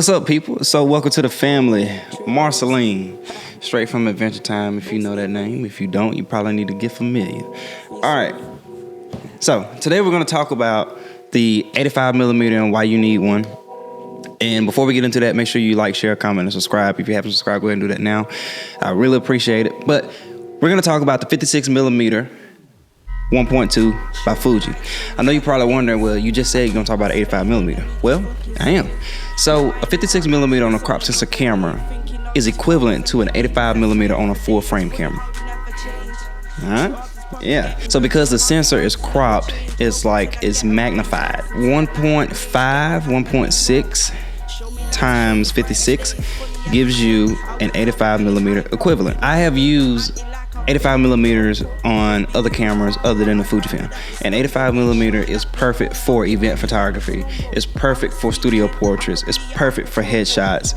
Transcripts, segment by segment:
What's up, people? So welcome to the family. Marceline, straight from Adventure Time, if you know that name. If you don't, you probably need to get familiar. All right. So today we're going to talk about the 85mm and why you need one. And before we get into that, make sure you like, share, comment, and subscribe. If you haven't subscribed, go ahead and do that now. I really appreciate it. But we're going to talk about the 56mm 1.2 by Fuji. I know you're probably wondering, well, you just said you're going to talk about an 85mm. Well, I am. So a 56mm on a crop sensor camera is equivalent to an 85mm on a full frame camera. Alright? Yeah. So because the sensor is cropped, it's magnified. 1.6 times 56 gives you an 85mm equivalent. I have used 85mm on other cameras other than the Fujifilm. And 85mm is perfect for event photography. It's perfect for studio portraits. It's perfect for headshots.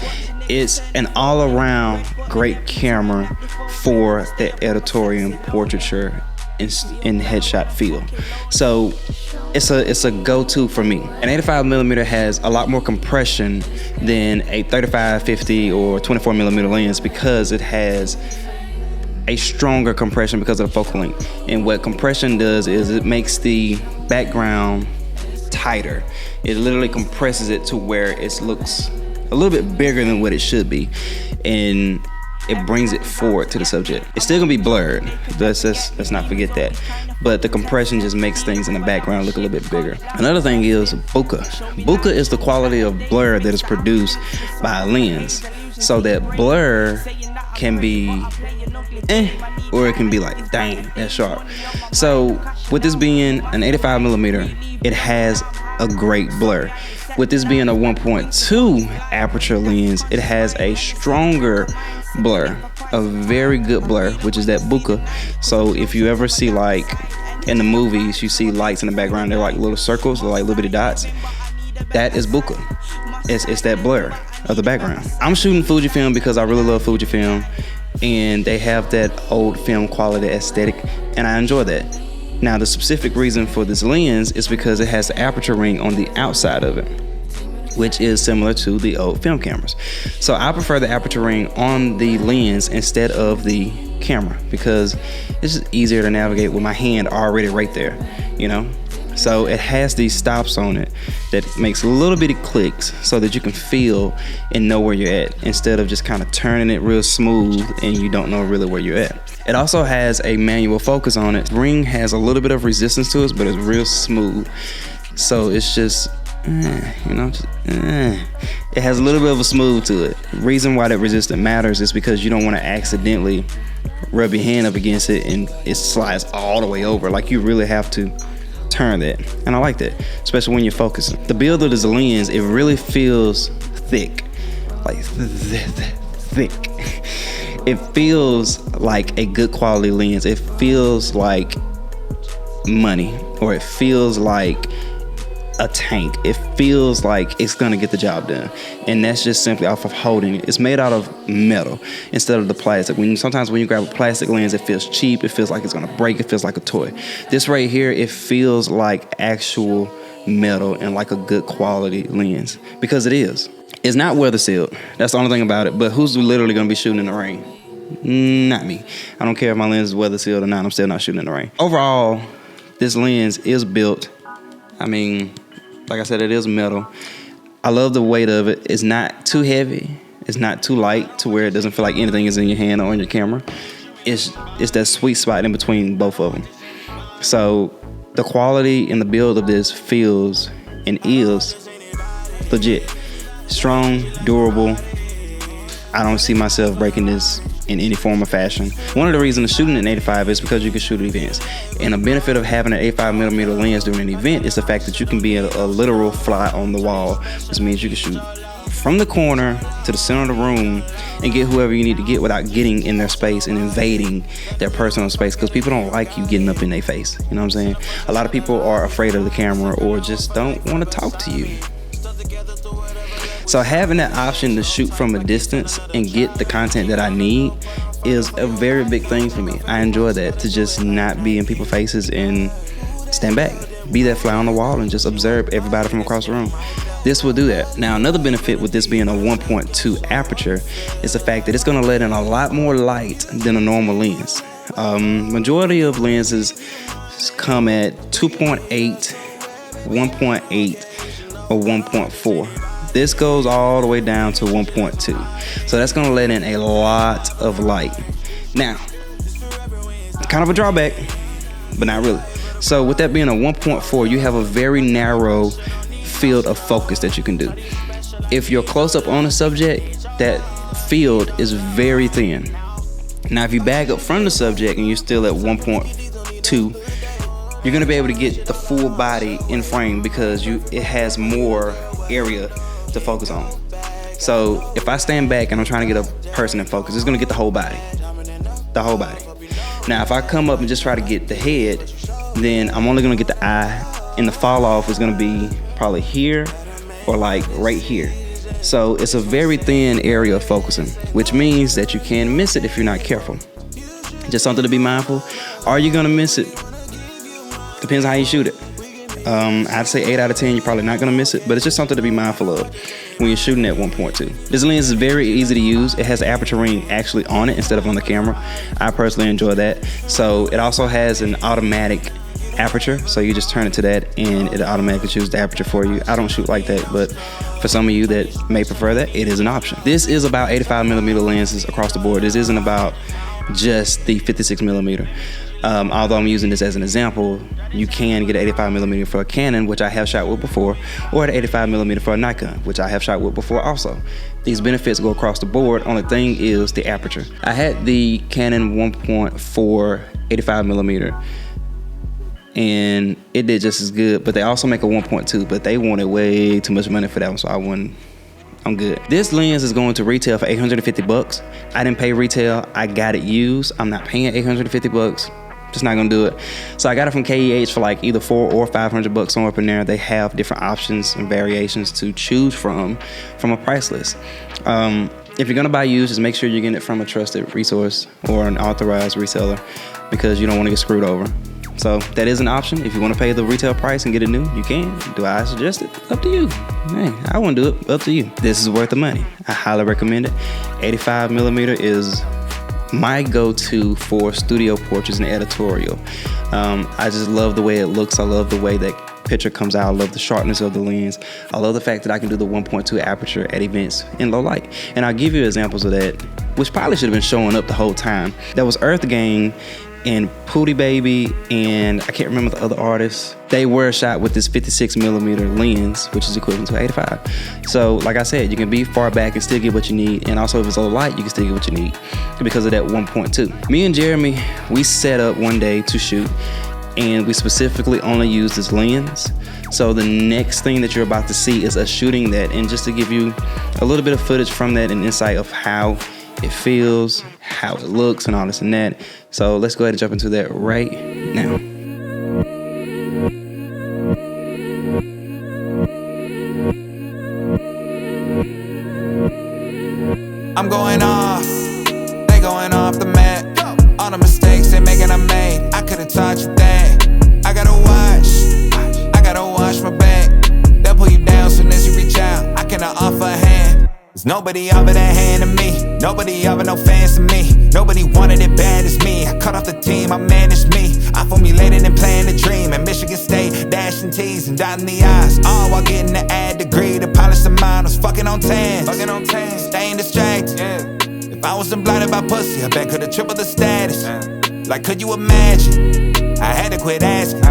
It's an all-around great camera for the editorial and portraiture in headshot field. So it's a go-to for me. An 85mm has a lot more compression than a 35, 50, or 24mm lens because it has a stronger compression because of the focal length. And what compression does is it makes the background tighter. It literally compresses it to where it looks a little bit bigger than what it should be, and it brings it forward to the subject. It's still gonna be blurred. Let's not forget that. But the compression just makes things in the background look a little bit bigger. Another thing is bokeh. Bokeh is the quality of blur that is produced by a lens. So that blur can be or it can be like, dang, that's sharp. So with this being an 85mm, it has a great blur. With this being a 1.2 aperture lens, it has a stronger blur, a very good blur, which is that bokeh. So if you ever see, like in the movies, you see lights in the background, they're like little circles, they're like little bitty dots. That is bokeh. It's that blur of the background. I'm shooting Fujifilm because I really love Fujifilm, and they have that old film quality aesthetic, and I enjoy that. Now, the specific reason for this lens is because it has the aperture ring on the outside of it, which is similar to the old film cameras. So I prefer the aperture ring on the lens instead of the camera because it's just easier to navigate with my hand already right there, you know? So it has these stops on it that makes little bitty clicks so that you can feel and know where you're at instead of just kind of turning it real smooth and you don't know really where you're at. It also has a manual focus on it. The ring has a little bit of resistance to it, but it's real smooth. So it's just, it has a little bit of a smooth to it. The reason why that resistance matters is because you don't want to accidentally rub your hand up against it and it slides all the way over. Like, you really have to turn that, and I like that, especially when you're focusing. The build of this lens, it really feels thick, like thick. It feels like a good quality lens. It feels like money, or it feels like a tank. It feels like it's gonna get the job done, and that's just simply off of holding it. It's made out of metal instead of the plastic. Sometimes when you grab a plastic lens, it feels cheap. It feels like it's gonna break. It feels like a toy. This right here, it feels like actual metal and like a good quality lens, because it is. It's not weather sealed. That's the only thing about it. But who's literally gonna be shooting in the rain? Not me. I don't care if my lens is weather sealed or not. I'm still not shooting in the rain. Overall, this lens is built, like I said, it is metal. I love the weight of it. It's not too heavy. It's not too light to where it doesn't feel like anything is in your hand or on your camera. It's that sweet spot in between both of them. So the quality and the build of this feels and is legit. Strong, durable. I don't see myself breaking this in any form or fashion. One of the reasons shooting an 85 is because you can shoot at events. And a benefit of having an 85mm lens during an event is the fact that you can be a literal fly on the wall, which means you can shoot from the corner to the center of the room and get whoever you need to get without getting in their space and invading their personal space, because people don't like you getting up in their face. You know what I'm saying? A lot of people are afraid of the camera or just don't want to talk to you. So having that option to shoot from a distance and get the content that I need is a very big thing for me. I enjoy that, to just not be in people's faces and stand back. Be that fly on the wall and just observe everybody from across the room. This will do that. Now, another benefit with this being a 1.2 aperture is the fact that it's gonna let in a lot more light than a normal lens. Majority of lenses come at 2.8, 1.8, or 1.4. This goes all the way down to 1.2. So that's gonna let in a lot of light. Now, it's kind of a drawback, but not really. So with that being a 1.4, you have a very narrow field of focus that you can do. If you're close up on a subject, that field is very thin. Now, if you bag up from the subject and you're still at 1.2, you're gonna be able to get the full body in frame because it has more area to focus on. So if I stand back and I'm trying to get a person in focus, it's gonna get the whole body. The whole body. Now, if I come up and just try to get the head, then I'm only gonna get the eye, and the fall off is gonna be probably here or like right here. So it's a very thin area of focusing, which means that you can miss it if you're not careful. Just something to be mindful. Are you gonna miss it? Depends on how you shoot it. I'd say 8 out of 10, you're probably not gonna miss it, but it's just something to be mindful of when you're shooting at 1.2. This lens is very easy to use. It has the aperture ring actually on it instead of on the camera. I personally enjoy that. So it also has an automatic aperture, so you just turn it to that and it automatically chooses the aperture for you. I don't shoot like that, but for some of you that may prefer that, it is an option. This is about 85mm lenses across the board. This isn't about just the 56mm. Although I'm using this as an example, you can get an 85mm for a Canon, which I have shot with before, or an 85mm for a Nikon, which I have shot with before also. These benefits go across the board. Only thing is the aperture. I had the Canon 1.4 85mm, and it did just as good, but they also make a 1.2, but they wanted way too much money for that one, so I'm good. This lens is going to retail for 850 bucks. I didn't pay retail, I got it used. I'm not paying 850 bucks. Just not gonna do it. So I got it from KEH for like either 400 or 500 bucks, somewhere up in there. They have different options and variations to choose from a price list. If you're gonna buy used, just make sure you're getting it from a trusted resource or an authorized reseller, because you don't wanna get screwed over. So that is an option. If you want to pay the retail price and get it new, you can. Do I suggest it? Up to you. Hey, I wouldn't do it. Up to you. This is worth the money. I highly recommend it. 85mm is my go-to for studio portraits and editorial. I just love the way it looks. I love the way that picture comes out. I love the sharpness of the lens. I love the fact that I can do the 1.2 aperture at events in low light. And I'll give you examples of that, which probably should have been showing up the whole time. That was Earth Gang and Pootie Baby, and I can't remember the other artists. They were shot with this 56mm lens, which is equivalent to 85. So like I said, you can be far back and still get what you need, and also if it's low light, you can still get what you need because of that 1.2. Me and Jeremy, we set up one day to shoot, and we specifically only used this lens. So the next thing that you're about to see is us shooting that, and just to give you a little bit of footage from that and insight of how it feels, how it looks, and all this and that. So let's go ahead and jump into that right now. I'm going off, they going off the map. All the mistakes they making I made, I could've taught you that. I gotta wash my back. They'll pull you down soon as you reach out. I cannot offer a hand. There's nobody offer that hand to me. Nobody offer no fans to me. Nobody wanted it bad as me. I cut off the team, I managed me. I formulated and planned a dream. At Michigan State, dashing T's and dotting the I's. All while getting the ad degree to polish the mind. I was fucking on 10. Staying distracted. If I wasn't blinded by pussy, I bet could've tripled the status. Like, could you imagine? I had to quit asking.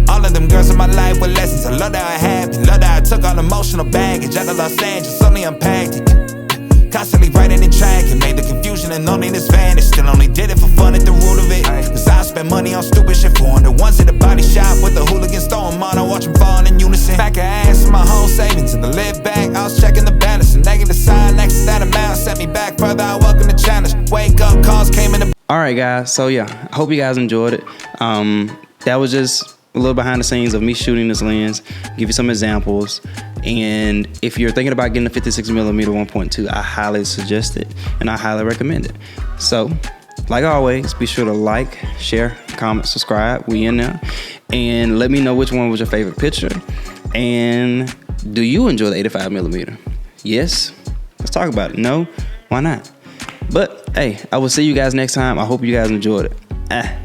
All of them girls in my life were lessons. I love that I happened. Love that I took all emotional baggage out of Los Angeles, suddenly unpacked it. Constantly writing and tracking, made the confusion and loneliness vanish. Still only did it for fun at the root of it. Cause I spent money on stupid shit for the ones at the body shop with the hooligans throwing mono, watch them falling in unison. Back of ass, my whole savings and the live back. I was checking the balance, and negative sign next to that amount set me back further. I welcome the challenge. Wake up calls came in the. Alright guys, so yeah, I hope you guys enjoyed it. That was just a little behind the scenes of me shooting this lens, give you some examples. And if you're thinking about getting a 56mm 1.2, I highly suggest it and I highly recommend it. So like always, be sure to like, share, comment, subscribe. We in there. And let me know which one was your favorite picture. And Do you enjoy the 85mm? Yes? Let's talk about it. No? Why not? But hey, I will see you guys next time. I hope you guys enjoyed it.